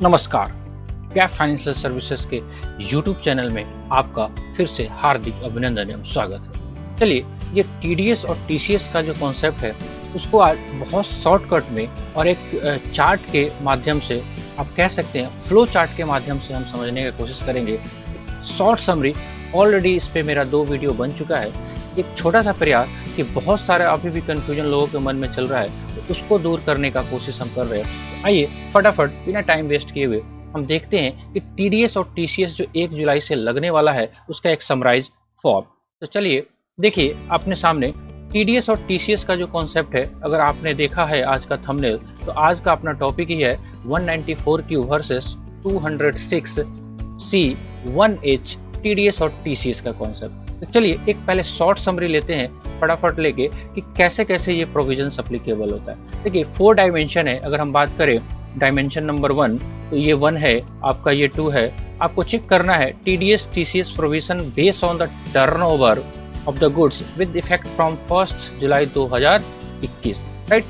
नमस्कार। Cap financial services के YouTube channel में आपका फिर से हार्दिक अभिनंदन एवं स्वागत है। चलिए, ये टीडीएस और टीसीएस का जो कॉन्सेप्ट है उसको आज बहुत शॉर्टकट में और एक चार्ट के माध्यम से, आप कह सकते हैं फ्लो चार्ट के माध्यम से हम समझने की कोशिश करेंगे। शॉर्ट समरी, ऑलरेडी इस पे मेरा 2 वीडियो बन चुका है। एक छोटा सा प्रयास कि बहुत सारा अभी भी कंफ्यूजन लोगों के मन में चल रहा है, तो उसको दूर करने का कोशिश हम कर रहे हैं। आइए फटाफट बिना टाइम वेस्ट किए हुए हम देखते हैं कि टीडीएस और टीसीएस जो 1 जुलाई से लगने वाला है उसका एक समराइज फॉर्म। तो चलिए देखिए अपने सामने टीडीएस और टीसीएस का जो कॉन्सेप्ट है। अगर आपने देखा है आज का थंबनेल, तो आज का अपना टॉपिक ही है 194Q versus 206C 1H TDS और टीसीएस का कॉन्सेप्ट। तो चलिए एक पहले शॉर्ट समरी लेते हैं फटाफट लेके कि कैसे कैसे ये प्रोविजन एप्लीकेबल होता है। देखिए 4 डायमेंशन है। अगर हम बात करें डायमेंशन नंबर 1, तो ये 1 है आपका, ये 2 है। आपको चेक करना है TDS TCS provision based on the turnover of the goods with effect from 1 July 2021, right.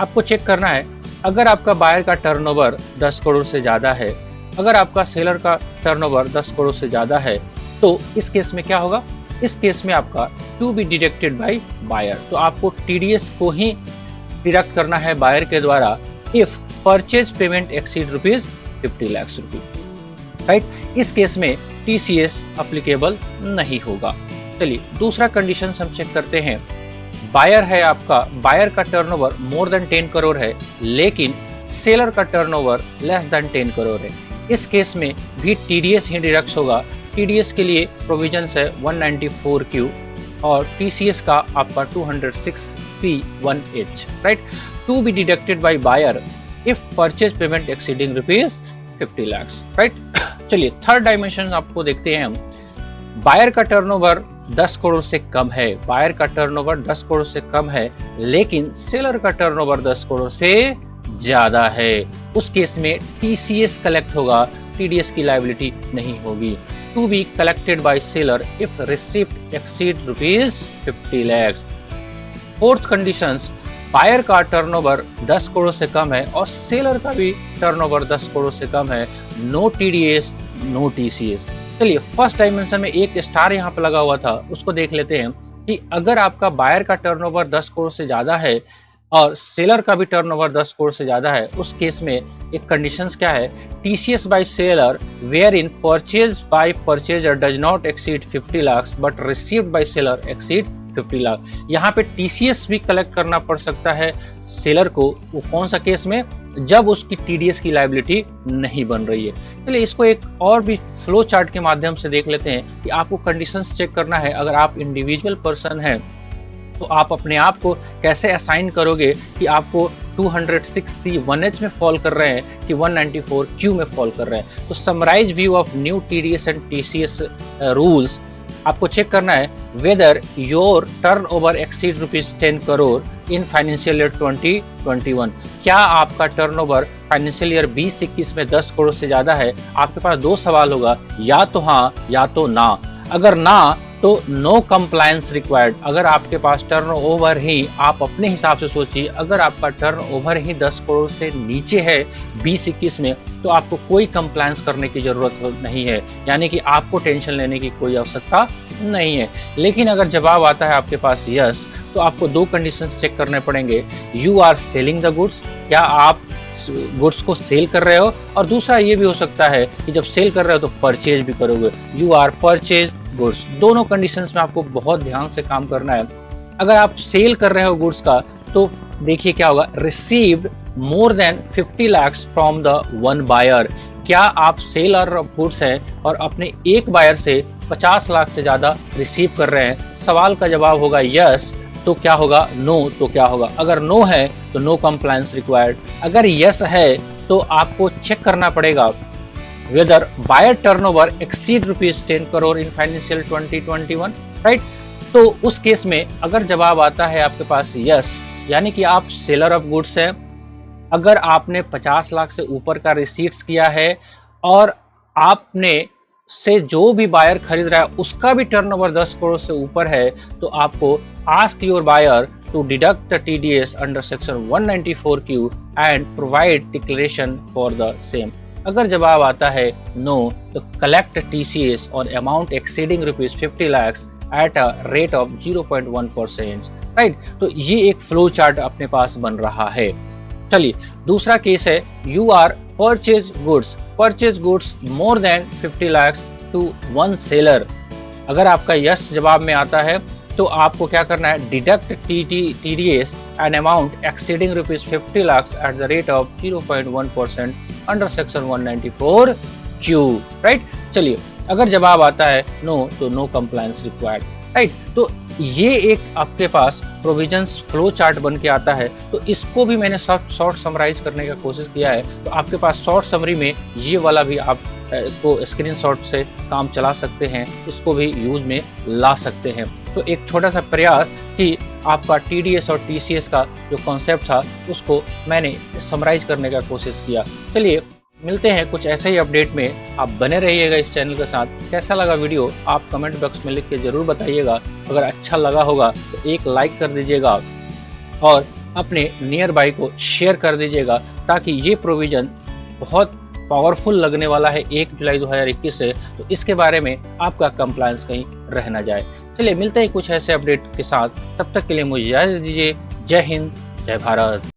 आपको चेक करना है अगर आपका बायर का टर्नओवर 10 करोड़ से ज्यादा है, अगर आपका सेलर का टर्नओवर 10 करोड़ से ज्यादा है, तो इस केस में क्या होगा? इस केस में आपका to be deducted by buyer, तो आपको टीडीएस को ही डिडक्ट करना है बायर के द्वारा if purchase payment exceed ₹50 lakh, right. इस केस में टीसीएस एप्लीकेबल नहीं होगा। चलिए दूसरा कंडीशन हम चेक करते हैं। बायर है आपका, बायर का टर्नओवर मोर देन 10 करोड़ है, लेकिन सेलर का टर्नओवर लेस देन 10 करोड़ है। इस केस में भी टीडीएस ही डिडक्ट होगा। टीडीएस के लिए प्रोविजन है 194Q और टीसीएस का आपका 206C 1H, right. To be deducted by buyer if purchase payment exceeding ₹50 lakh, right. चलिए थर्ड डायमेंशन आपको देखते हैं हम। बायर का टर्नओवर 10 करोड़ से कम है, बायर का टर्नओवर 10 करोड़ से कम है, लेकिन सेलर का टर्नओवर 10 करोड़ से ज्यादा है। उस केस में टीसीएस कलेक्ट होगा, टीडीएस की लायबिलिटी नहीं होगी। To be collected by seller if receipt exceed ₹50 lakh. Fourth conditions, buyer का टर्नओवर 10 करोड़ से कम है और सेलर का भी टर्नओवर 10 करोड़ से कम है। No TDS, no TCS. चलिए फर्स्ट डायमेंशन में एक स्टार यहाँ पे लगा हुआ था, उसको देख लेते हैं कि अगर आपका बायर का टर्नओवर 10 करोड़ से ज्यादा है और सेलर का भी टर्नओवर 10 करोड़ से ज्यादा है, उस केस में एक कंडीशंस क्या है? TCS by seller where in purchase by purchaser does not exceed 50 lakh but received by seller exceed 50 lakh. यहाँ पे टीसीएस भी कलेक्ट करना पड़ सकता है सेलर को। वो कौन सा केस में? जब उसकी टीडीएस की लायबिलिटी नहीं बन रही है। चलिए इसको एक और भी फ्लो चार्ट के माध्यम से देख लेते हैं कि आपको कंडीशंस चेक करना है। अगर आप इंडिविजुअल पर्सन हैं तो आप अपने आप को कैसे असाइन करोगे कि आपको 206C 1H में फॉल कर रहे हैं कि 194Q में फॉल कर रहे हैं। तो summarize view of new TDS and TCS rules, आपको चेक करना है whether your turnover exceed ₹10 crore in financial year 2021। क्या आपका टर्नओवर फाइनेंशियल ईयर 2021 में 10 करोड़ से ज्यादा है? आपके पास 2 सवाल होगा, या तो हाँ या तो ना। अगर ना तो नो कंप्लायंस रिक्वायर्ड। अगर आपके पास टर्नओवर ही, आप अपने हिसाब से सोचिए, अगर आपका टर्नओवर ही 10 करोड़ से नीचे है 2021 में, तो आपको कोई कंप्लायंस करने की जरूरत नहीं है, यानी कि आपको टेंशन लेने की कोई आवश्यकता नहीं है। लेकिन अगर जवाब आता है आपके पास यस, तो आपको 2 कंडीशंस चेक करने पड़ेंगे। You are selling the goods, क्या आप गुड्स को सेल कर रहे हो? और दूसरा ये भी हो सकता है कि जब सेल कर रहे हो तो परचेज भी करोगे, यू आर परचेज गुड्स। दोनों कंडीशंस में आपको बहुत ध्यान से काम करना है। अगर आप सेल कर रहे हो गुड्स का, तो देखिए क्या होगा, received more than 50 lakh from the one buyer. क्या आप सेलर ऑफ गुड्स हैं और अपने एक बायर से 50 लाख से ज्यादा रिसीव कर रहे हैं? सवाल का जवाब होगा यस, तो क्या होगा? नो, तो क्या होगा? अगर नो है तो नो कंप्लायंस रिक्वायर्ड। अगर यस है तो आपको चेक करना पड़ेगा whether buyer turnover exceed ₹10 crore in financial 2021, right. तो उस केस में अगर जवाब आता है आपके पास यस, यानी कि आप सेलर ऑफ गुड्स हैं, अगर आपने 50 लाख से ऊपर का रिसीट्स किया है और आपने से जो भी बायर खरीद रहा है उसका भी टर्नओवर 10 करोड़ से ऊपर है, तो आपको ask your buyer to deduct the TDS under section 194Q and provide declaration for the same. अगर जवाब आता है नो, तो collect TCS on amount exceeding ₹50 lakhs at a rate of 0.1%। Right, तो ये एक फ्लो चार्ट अपने पास बन रहा है। चलिए दूसरा केस है, you are purchase goods more than 50 lakhs to one seller. अगर आपका यस जवाब में आता है तो आपको क्या करना है, deduct TDS an amount exceeding ₹50 lakhs at the rate of 0.1% under section 194Q। Right, चलिए अगर जवाब आता है नो, तो नो कंप्लायंस रिक्वायर्ड। राइट, तो ये एक आपके पास प्रोविजंस फ्लो चार्ट बन के आता है। तो इसको भी मैंने शॉर्ट समराइज करने का कोशिश किया है। तो आपके पास शॉर्ट समरी में ये वाला भी आप को स्क्रीनशॉट से काम चला सकते हैं, इसको भी यूज में ला सकते हैं। तो एक छोटा सा प्रयास कि आपका टीडीएस और टीसीएस का जो कॉन्सेप्ट था उसको मैंने समराइज करने का कोशिश किया। चलिए मिलते हैं कुछ ऐसे ही अपडेट में। आप बने रहिएगा इस चैनल के साथ। कैसा लगा वीडियो आप कमेंट बॉक्स में लिख के जरूर बताइएगा। अगर अच्छा लगा होगा तो एक लाइक कर दीजिएगा और अपने नियर बाई को शेयर कर दीजिएगा, ताकि ये प्रोविजन बहुत पावरफुल लगने वाला है 1 जुलाई 2021 से। तो इसके बारे में आपका कंप्लायंस कहीं रह ना जाए। चलिए मिलते हैं कुछ ऐसे अपडेट के साथ, तब तक के लिए मुझे इजाजत दीजिए। जय हिंद, जय भारत।